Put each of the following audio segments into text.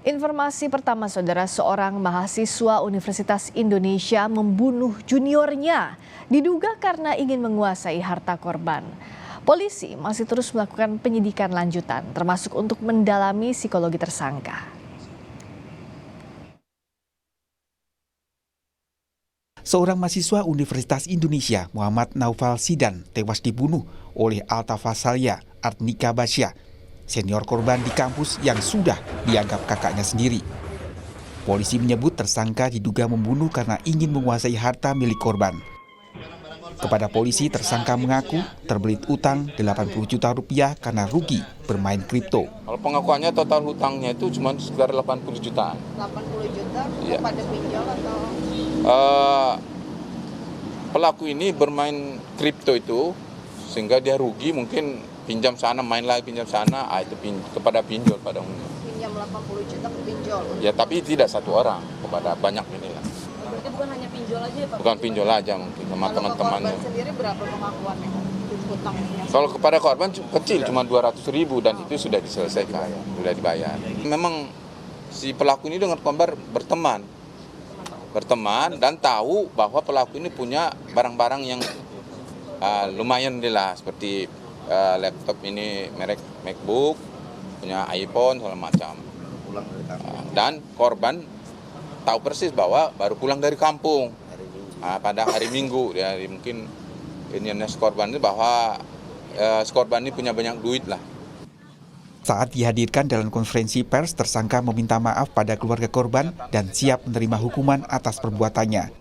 Informasi pertama, saudara, seorang mahasiswa Universitas Indonesia membunuh juniornya, diduga karena ingin menguasai harta korban. Polisi masih terus melakukan penyidikan lanjutan, termasuk untuk mendalami psikologi tersangka. Seorang mahasiswa Universitas Indonesia, Muhammad Naufal Sidan, tewas dibunuh oleh Altafasalia Artnika Basya, senior korban di kampus yang sudah dianggap kakaknya sendiri. Polisi menyebut tersangka diduga membunuh karena ingin menguasai harta milik korban. Kepada polisi, tersangka mengaku terbelit utang 80 juta rupiah karena rugi bermain kripto. Kalau pengakuannya total hutangnya itu cuma sekitar 80 jutaan. 80 juta Ya. pada pinjol atau? Pelaku ini bermain kripto itu sehingga dia rugi, mungkin pinjam sana, main lagi pinjam sana, itu kepada pinjol pada umumnya. Pinjam 80 juta ke pinjol? Ya, tapi tidak satu orang, kepada banyak inilah. Berarti bukan hanya pinjol aja ya Pak? Bukan pinjol aja mungkin, sama teman-temannya. Kalau korban sendiri berapa pengakuannya? Hutangnya? Kalau kepada korban kecil, cuma 200.000 dan itu sudah diselesaikan, sudah dibayar. Memang si pelaku ini dengan korban berteman dan tahu bahwa pelaku ini punya barang-barang yang lumayan lah, seperti laptop ini merek MacBook, punya iPhone segala macam. Dan korban tahu persis bahwa baru pulang dari kampung pada hari Minggu. Ya, mungkin ini korban ini bahwa korban ini punya banyak duit lah. Saat dihadirkan dalam konferensi pers, tersangka meminta maaf pada keluarga korban dan siap menerima hukuman atas perbuatannya.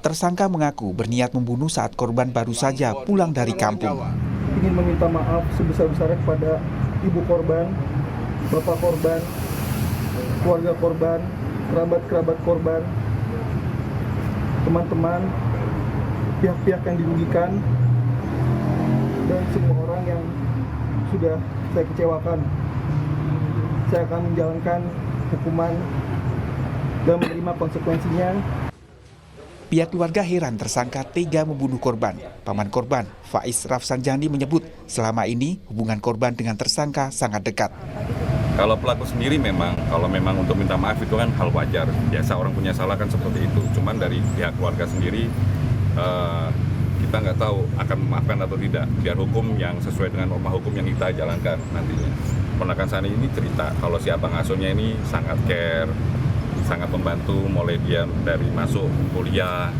Tersangka mengaku berniat membunuh saat korban baru saja pulang dari kampung. Ingin meminta maaf sebesar-besarnya kepada ibu korban, bapak korban, keluarga korban, kerabat-kerabat korban, teman-teman, pihak-pihak yang dirugikan, dan semua orang yang sudah saya kecewakan. Saya akan menjalankan hukuman dan menerima konsekuensinya. Pihak keluarga heran tersangka tega membunuh korban. Paman korban, Faiz Rafsanjani, menyebut selama ini hubungan korban dengan tersangka sangat dekat. Kalau pelaku sendiri kalau memang untuk minta maaf itu kan hal wajar. Biasa orang punya salah kan seperti itu. Cuman dari pihak keluarga sendiri kita nggak tahu akan memaafkan atau tidak. Biar hukum yang sesuai dengan norma hukum yang kita jalankan nantinya. Ponakan saya ini cerita kalau si abang asuhnya ini sangat care, sangat membantu mulai dia dari masuk kuliah.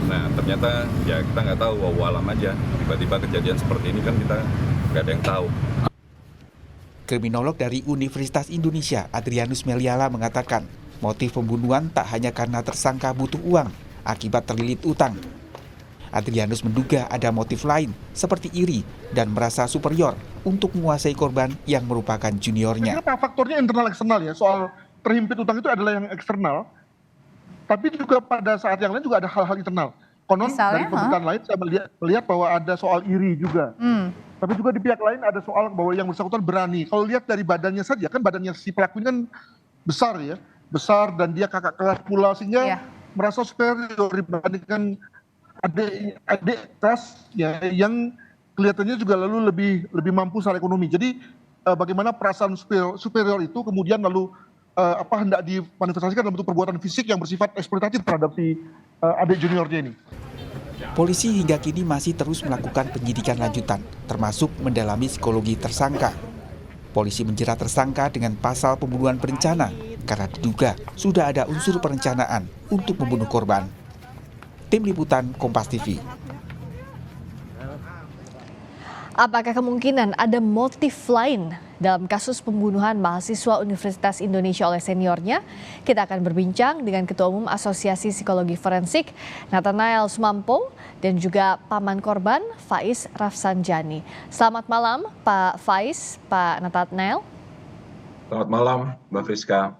Nah ternyata ya kita nggak tahu, walau aja tiba-tiba kejadian seperti ini kan kita nggak ada yang tahu. Kriminolog dari Universitas Indonesia, Adrianus Meliala, mengatakan motif pembunuhan tak hanya karena tersangka butuh uang akibat terlilit utang. Adrianus menduga ada motif lain seperti iri dan merasa superior untuk menguasai korban yang merupakan juniornya. Kenapa faktornya internal eksternal ya, soal terhimpit utang itu adalah yang eksternal, tapi juga pada saat yang lain juga ada hal-hal internal. Konon dari pemberitaan lain saya melihat bahwa ada soal iri juga. Tapi juga di pihak lain ada soal bahwa yang bersangkutan berani. Kalau lihat dari badannya saja, kan badannya si pelaku ini kan besar ya, besar dan dia kakak kelas pula, sehingga merasa superior dibandingkan adik kelas ya, yang kelihatannya juga lalu lebih mampu secara ekonomi. Jadi bagaimana perasaan superior itu kemudian lalu hendak dimanifestasikan dalam bentuk perbuatan fisik yang bersifat eksploitatif terhadap si adik juniornya ini. Polisi hingga kini masih terus melakukan penyidikan lanjutan, termasuk mendalami psikologi tersangka. Polisi menjerat tersangka dengan pasal pembunuhan berencana karena diduga sudah ada unsur perencanaan untuk membunuh korban. Tim Liputan Kompas TV. Apakah kemungkinan ada motif lain dalam kasus pembunuhan mahasiswa Universitas Indonesia oleh seniornya? Kita akan berbincang dengan Ketua Umum Asosiasi Psikologi Forensik, Nathanael Sumampo, dan juga paman korban, Faiz Rafsanjani. Selamat malam, Pak Faiz, Pak Nathanael. Selamat malam, Mbak Friska.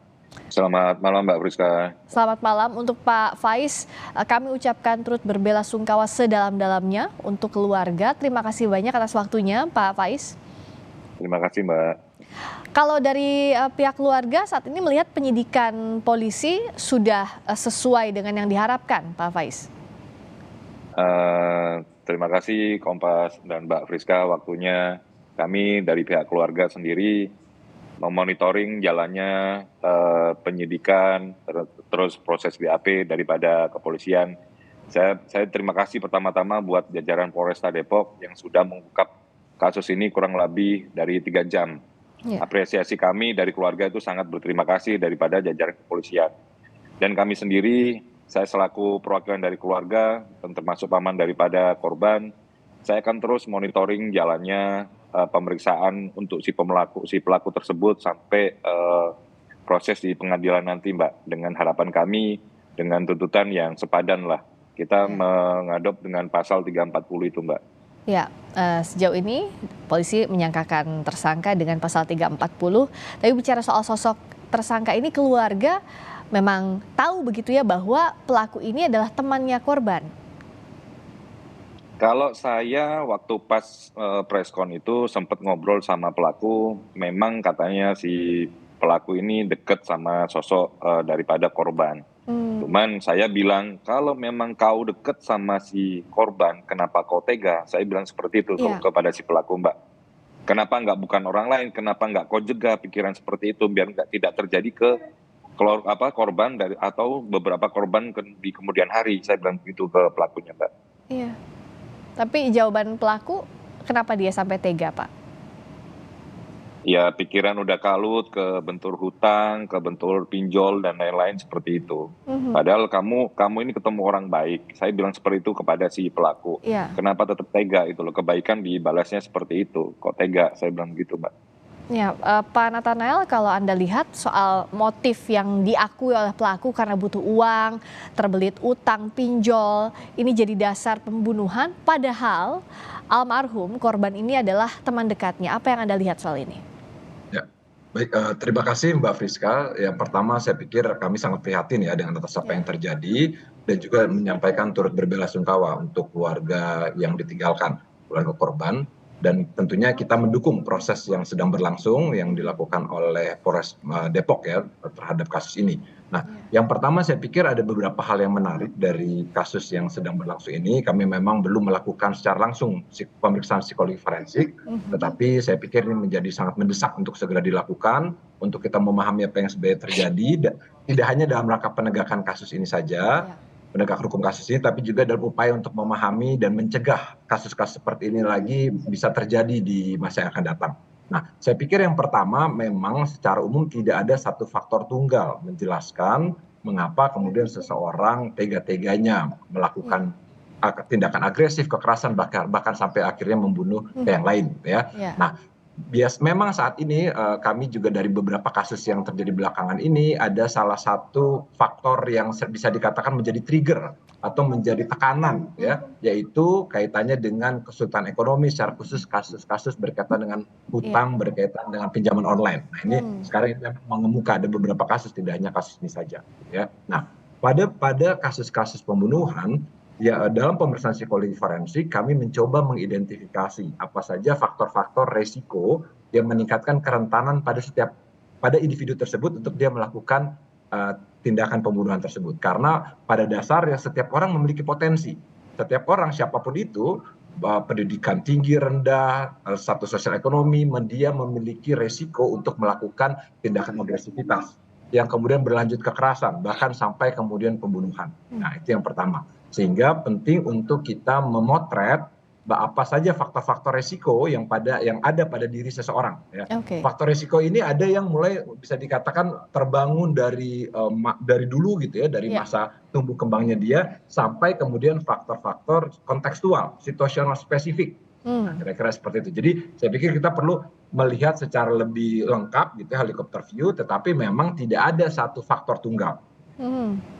Selamat malam Mbak Friska. Selamat malam untuk Pak Faiz. Kami ucapkan turut berbelasungkawa sedalam-dalamnya untuk keluarga. Terima kasih banyak atas waktunya Pak Faiz. Terima kasih Mbak. Kalau dari pihak keluarga saat ini melihat penyidikan polisi sudah sesuai dengan yang diharapkan Pak Faiz? Terima kasih Kompas dan Mbak Friska waktunya. Kami dari pihak keluarga sendiri memonitoring jalannya penyidikan, terus proses BAP daripada kepolisian. Saya terima kasih pertama-tama buat jajaran Polresta Depok yang sudah mengungkap kasus ini kurang lebih dari 3 jam. Apresiasi kami dari keluarga itu sangat berterima kasih daripada jajaran kepolisian. Dan kami sendiri, saya selaku perwakilan dari keluarga, dan termasuk paman daripada korban, saya akan terus monitoring jalannya pemeriksaan untuk si pelaku tersebut sampai proses di pengadilan nanti, Mbak. Dengan harapan kami, dengan tuntutan yang sepadan lah. Kita mengadop dengan pasal 340 itu, Mbak. Ya, sejauh ini polisi menyangkakan tersangka dengan pasal 340. Tapi bicara soal sosok tersangka ini, keluarga memang tahu begitu ya bahwa pelaku ini adalah temannya korban. Kalau saya waktu pas preskon itu sempat ngobrol sama pelaku, memang katanya si pelaku ini dekat sama sosok daripada korban. Cuman saya bilang, kalau memang kau deket sama si korban, kenapa kau tega? Saya bilang seperti itu kepada si pelaku, Mbak. Kenapa nggak bukan orang lain? Kenapa nggak kau jaga pikiran seperti itu biar tidak terjadi ke korban atau beberapa korban di kemudian hari? Saya bilang begitu ke pelakunya, Mbak. Iya. Tapi jawaban pelaku, kenapa dia sampai tega, Pak? Ya pikiran udah kalut ke bentur hutang, ke bentur pinjol dan lain-lain seperti itu. Padahal kamu ini ketemu orang baik. Saya bilang seperti itu kepada si pelaku. Kenapa tetap tega itu loh, kebaikan dibalasnya seperti itu. Kok tega? Saya bilang gitu, Mbak. Ya, Pak Nathanael, kalau Anda lihat soal motif yang diakui oleh pelaku karena butuh uang, terbelit utang, pinjol, ini jadi dasar pembunuhan, padahal almarhum korban ini adalah teman dekatnya. Apa yang Anda lihat soal ini? Baik, terima kasih Mbak Friska. Yang pertama saya pikir kami sangat prihatin ya dengan atas apa yang terjadi dan juga menyampaikan turut berbelasungkawa untuk keluarga yang ditinggalkan, keluarga korban. Dan tentunya kita mendukung proses yang sedang berlangsung yang dilakukan oleh Polres Depok ya terhadap kasus ini. Nah, yang pertama saya pikir ada beberapa hal yang menarik dari kasus yang sedang berlangsung ini. Kami memang belum melakukan secara langsung pemeriksaan psikologi forensik, tetapi saya pikir ini menjadi sangat mendesak untuk segera dilakukan untuk kita memahami apa yang sebenarnya terjadi. Tidak hanya dalam rangka penegakan kasus ini saja, penegak hukum kasus ini, tapi juga dalam upaya untuk memahami dan mencegah kasus-kasus seperti ini lagi bisa terjadi di masa yang akan datang. Nah, saya pikir yang pertama memang secara umum tidak ada satu faktor tunggal menjelaskan mengapa kemudian seseorang tega-teganya melakukan tindakan agresif, kekerasan, bahkan sampai akhirnya membunuh yang lain. Ya. Nah, memang saat ini kami juga dari beberapa kasus yang terjadi belakangan ini ada salah satu faktor yang bisa dikatakan menjadi trigger atau menjadi tekanan ya, yaitu kaitannya dengan kesulitan ekonomi, secara khusus kasus-kasus berkaitan dengan hutang, berkaitan dengan pinjaman online. Nah ini sekarang ini mengemuka ada beberapa kasus, tidak hanya kasus ini saja ya. Nah pada kasus-kasus pembunuhan ya, dalam pemeriksaan psikologi forensik kami mencoba mengidentifikasi apa saja faktor-faktor resiko yang meningkatkan kerentanan pada individu tersebut untuk dia melakukan tindakan pembunuhan tersebut. Karena pada dasarnya setiap orang memiliki potensi. Setiap orang siapapun itu, pendidikan tinggi, rendah, status sosial ekonomi, dia memiliki resiko untuk melakukan tindakan agresivitas yang kemudian berlanjut kekerasan, bahkan sampai kemudian pembunuhan. Nah itu yang pertama. Sehingga penting untuk kita memotret apa saja faktor-faktor resiko yang ada pada diri seseorang. Ya. Faktor resiko ini ada yang mulai bisa dikatakan terbangun dari dulu gitu ya, dari masa tumbuh kembangnya dia sampai kemudian faktor-faktor kontekstual, situasional spesifik. Nah, kira-kira seperti itu. Jadi saya pikir kita perlu melihat secara lebih lengkap gitu helikopter view, tetapi memang tidak ada satu faktor tunggal.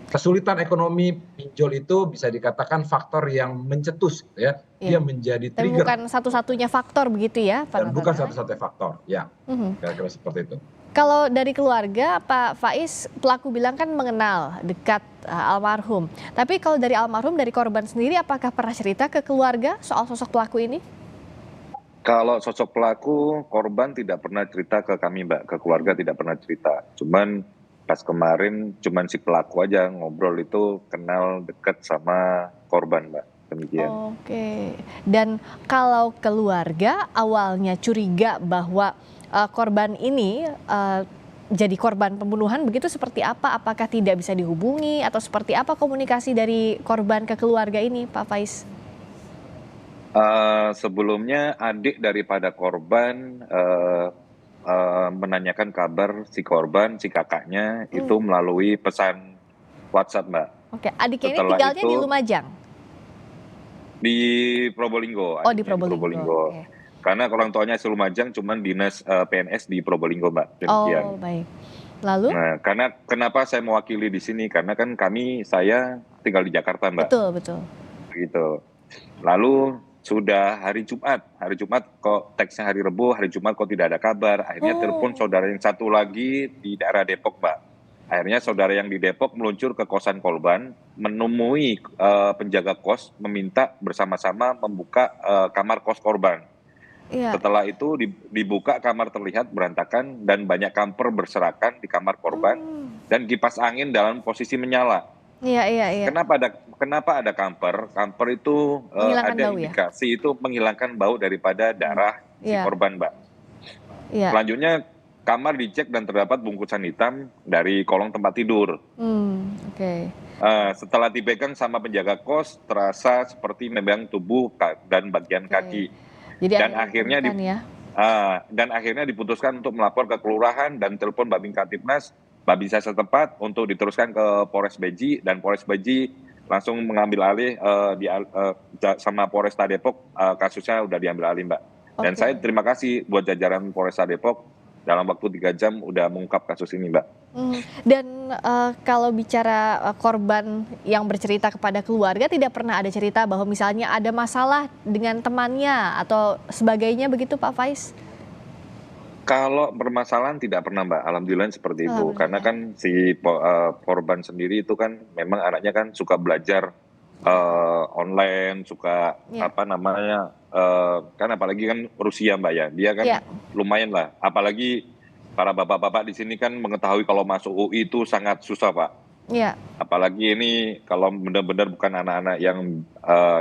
Kesulitan ekonomi pinjol itu bisa dikatakan faktor yang mencetus ya, dia menjadi trigger. Dan bukan satu-satunya faktor begitu ya, Pak Nathanael? Bukan satu-satunya faktor, ya. Kira-kira seperti itu. Kalau dari keluarga, Pak Faiz, pelaku bilang kan mengenal dekat almarhum. Tapi kalau dari almarhum, dari korban sendiri, apakah pernah cerita ke keluarga soal sosok pelaku ini? Kalau sosok pelaku, korban tidak pernah cerita ke kami, Mbak. Ke keluarga tidak pernah cerita. Cuman pas kemarin cuman si pelaku aja ngobrol itu kenal dekat sama korban, Mbak. Demikian. Oke. Dan kalau keluarga awalnya curiga bahwa korban ini jadi korban pembunuhan begitu seperti apa? Apakah tidak bisa dihubungi atau seperti apa komunikasi dari korban ke keluarga ini, Pak Faiz? Sebelumnya adik daripada korban menanyakan kabar si korban, si kakaknya itu melalui pesan WhatsApp, Mbak. Oke, adiknya ini Setelah tinggalnya di itu Lumajang? di Probolinggo, Oh, di adiknya Probolinggo. Oke. Karena orang tuanya asli Lumajang, cuman dinas PNS di Probolinggo, Mbak. Oh, Demikian. baik. Lalu? Nah, karena kenapa saya mewakili di sini? Karena kan saya tinggal di Jakarta, Mbak. Betul, betul. Gitu. Lalu sudah hari Jumat kok teksnya hari Rebo, hari Jumat kok tidak ada kabar. Akhirnya telepon saudara yang satu lagi di daerah Depok, Mbak. Akhirnya saudara yang di Depok meluncur ke kosan korban, menemui penjaga kos, meminta bersama-sama membuka kamar kos korban. Iya. Setelah itu dibuka, kamar terlihat berantakan dan banyak kamper berserakan di kamar korban dan kipas angin dalam posisi menyala. Iya, iya, iya. Kenapa ada kamper? Kamper itu Menghilangkan ada bau ya? indikasi itu menghilangkan bau daripada darah si Iya. korban, Mbak. Iya. Selanjutnya kamar dicek dan terdapat bungkusan hitam dari kolong tempat tidur. Oke. Setelah dipegang sama penjaga kos, terasa seperti memegang tubuh dan bagian kaki. Jadi Dan ada akhirnya hubungan ya? akhirnya diputuskan untuk melapor ke kelurahan dan telepon Babin Kamtibmas, Babinsa setempat untuk diteruskan ke Polres Beji, dan Polres Beji langsung mengambil alih sama Polresta Depok, kasusnya udah diambil alih, Mbak. Dan Oke. saya terima kasih buat jajaran Polresta Depok dalam waktu 3 jam udah mengungkap kasus ini, Mbak. Dan kalau bicara korban yang bercerita kepada keluarga, tidak pernah ada cerita bahwa misalnya ada masalah dengan temannya atau sebagainya begitu, Pak Faiz? Kalau permasalahan tidak pernah, Mbak. Alhamdulillah seperti itu. Alhamdulillah. Karena kan si korban sendiri itu kan memang anaknya kan suka belajar online, suka Iya. kan apalagi kan Rusia, Mbak ya. Dia kan Iya. lumayan lah. Apalagi para bapak-bapak di sini kan mengetahui kalau masuk UI itu sangat susah, Pak. Iya. Apalagi ini kalau benar-benar bukan anak-anak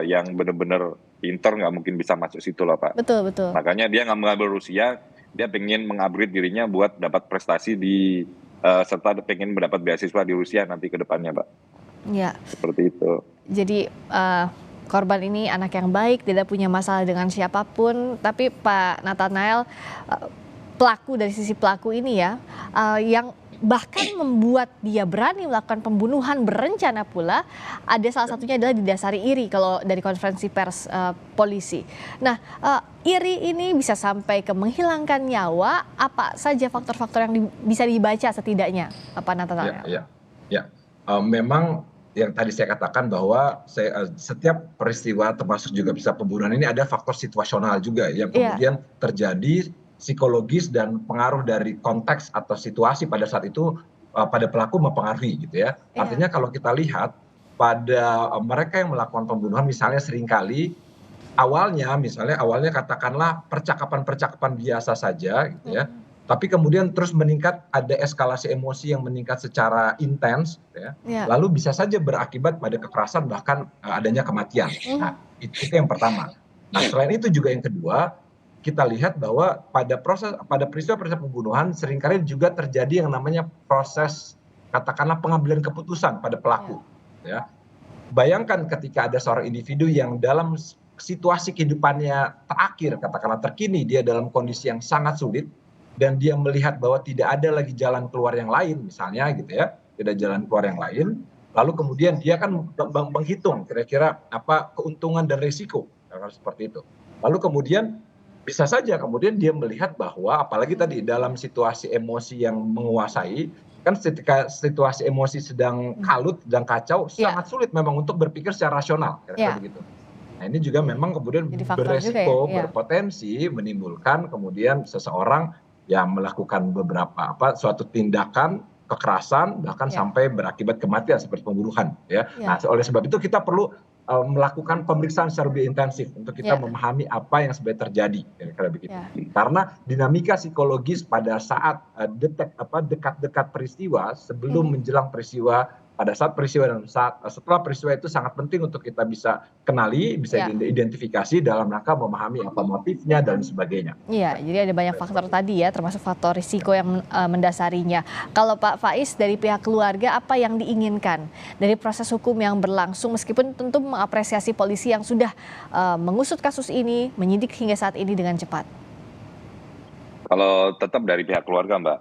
yang benar-benar pinter, nggak mungkin bisa masuk situ lah, Pak. Betul, betul. Makanya dia nggak mengambil Rusia, dia pengen mengupgrade dirinya buat dapat prestasi serta pengen mendapat beasiswa di Rusia nanti ke depannya, Pak. Iya. Seperti itu. Jadi korban ini anak yang baik, tidak punya masalah dengan siapapun. Tapi Pak Nathanael, pelaku dari sisi pelaku ini ya, yang bahkan membuat dia berani melakukan pembunuhan berencana pula, ada salah satunya adalah didasari iri kalau dari konferensi pers polisi. Nah, iri ini bisa sampai ke menghilangkan nyawa. Apa saja faktor-faktor yang bisa dibaca setidaknya, Pak Nathanael? Ya. Memang yang tadi saya katakan bahwa setiap peristiwa termasuk juga bisa pembunuhan ini ada faktor situasional juga yang kemudian terjadi psikologis dan pengaruh dari konteks atau situasi pada saat itu pada pelaku mempengaruhi gitu ya. Artinya kalau kita lihat pada mereka yang melakukan pembunuhan misalnya seringkali awalnya katakanlah percakapan-percakapan biasa saja gitu ya. Tapi kemudian terus meningkat, ada eskalasi emosi yang meningkat secara intens gitu ya. Lalu bisa saja berakibat pada kekerasan bahkan adanya kematian. Nah, itu yang pertama. Nah, selain itu juga yang kedua, kita lihat bahwa pada peristiwa pembunuhan seringkali juga terjadi yang namanya proses katakanlah pengambilan keputusan pada pelaku ya. Bayangkan ketika ada seorang individu yang dalam situasi kehidupannya terakhir katakanlah terkini, dia dalam kondisi yang sangat sulit dan dia melihat bahwa tidak ada lagi jalan keluar yang lain misalnya gitu ya, tidak jalan keluar yang lain, lalu kemudian dia kan menghitung kira-kira apa keuntungan dan risiko seperti itu. Lalu kemudian bisa saja kemudian dia melihat bahwa apalagi tadi dalam situasi emosi yang menguasai, kan ketika situasi emosi sedang kalut, sedang kacau, sangat sulit memang untuk berpikir secara rasional, kira-kira begitu. Nah ini juga memang kemudian beresiko, berpotensi menimbulkan kemudian seseorang yang melakukan suatu tindakan kekerasan bahkan sampai berakibat kematian seperti pembunuhan ya. Nah oleh sebab itu kita perlu melakukan pemeriksaan secara lebih intensif untuk kita memahami apa yang sebenarnya terjadi kira-kira begitu. Karena dinamika psikologis pada saat dekat-dekat peristiwa sebelum menjelang peristiwa pada saat peristiwa dan setelah peristiwa itu sangat penting untuk kita bisa kenali, bisa identifikasi dalam rangka memahami apa motifnya dan sebagainya. Iya, jadi ada banyak faktor tadi ya, termasuk faktor risiko yang mendasarinya. Kalau Pak Faiz dari pihak keluarga apa yang diinginkan dari proses hukum yang berlangsung, meskipun tentu mengapresiasi polisi yang sudah mengusut kasus ini, menyidik hingga saat ini dengan cepat? Kalau tetap dari pihak keluarga, Mbak,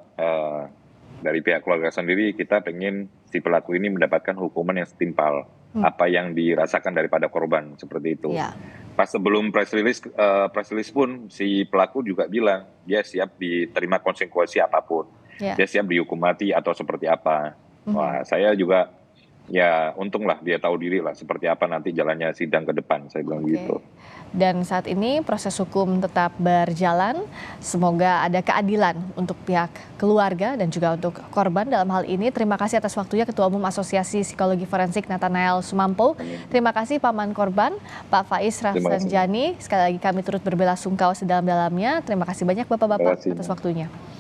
dari pihak keluarga sendiri kita pengen si pelaku ini mendapatkan hukuman yang setimpal apa yang dirasakan daripada korban, seperti itu. Ya. Pas sebelum press release pun si pelaku juga bilang dia siap diterima konsekuensi apapun, dia siap dihukum mati atau seperti apa. Wah, saya juga ya untunglah dia tahu diri lah seperti apa nanti jalannya sidang ke depan, saya bilang gitu. Dan saat ini proses hukum tetap berjalan. Semoga ada keadilan untuk pihak keluarga dan juga untuk korban dalam hal ini. Terima kasih atas waktunya Ketua Umum Asosiasi Psikologi Forensik Nathanael Sumampo. Terima kasih paman korban, Pak Faiz Rafsanjani. Sekali lagi kami turut berbelasungkawa sedalam-dalamnya. Terima kasih banyak Bapak-bapak atas waktunya.